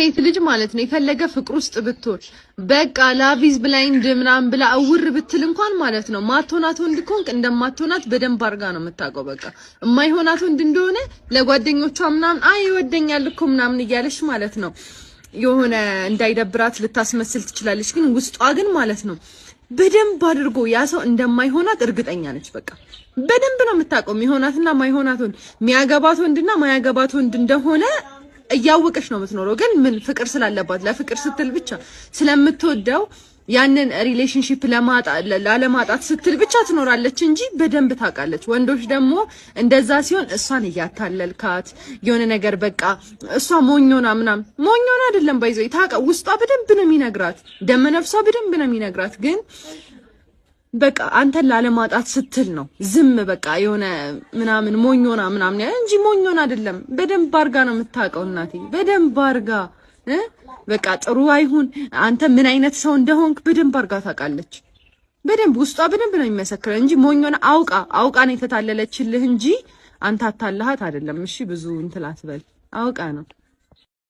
ሴት ልጅ ማለት ነው የፈለገ ፍቅር ውስጥ ብትሆን በቃ ላቪዝ ብላይንድ ምናምን ብላ አውር ብትል እንኳን ማለት ነው ማቶናት ወንድ ኮንክ እንደማቶናት በደንብ አርጋ ነው የምታውቀው። በቃ የማይሆናት ወንድ እንደሆነ ለጓደኞቿ ምናምን አይ ይወደኛል እኮ ምናምን እያለሽ ማለት ነው የሆነ እንዳይደብራት ልታስመስል ትችላለች። ግን ውስጧ ግን ማለት ነው በደንብ አድርጎ ያ ሰው እንደማይሆናት እርግጠኛ ነች። በቃ በደንብ ነው የምታውቀው የሚሆናትና ማይሆናት ወንድ የሚያገባት ወንድና ማያገባት ወንድ እንደሆነ እያወቀች ነው የምትኖረው። ግን ምን ፍቅር ስላለባት ለፍቅር ስትል ብቻ ስለምትወደው ያንን ሪሌሽንሺፕ ላለማጣት ስትል ብቻ ትኖራለች እንጂ በደንብ ታውቃለች። ወንዶች ደግሞ እንደዛ ሲሆን እሷን እያታለልካት የሆነ ነገር በቃ እሷ ሞኞና ምናምን ሞኞና አይደለም ባይዘው ታውቃ ውስጧ በደንብ ነው የሚነግራት፣ ደመነፍሷ በደንብ ነው የሚነግራት። ግን በቃ አንተን ላለማጣት ስትል ነው ዝም በቃ የሆነ ምናምን ሞኞና ምናምን እንጂ ሞኞና አይደለም። በደንብ አርጋ ነው የምታውቀው እናቴ፣ በደንብ አርጋ በቃ ጥሩ አይሁን አንተ ምን አይነት ሰው እንደሆንክ በደንብ አርጋ ታውቃለች። በደንብ ውስጧ በደንብ ነው የሚመሰክረው እንጂ ሞኞና አውቃ ነው የተታለለችልህ እንጂ አንተ አታለሃት አይደለም። እሺ ብዙ እንትን አትበል፣ አውቃ ነው።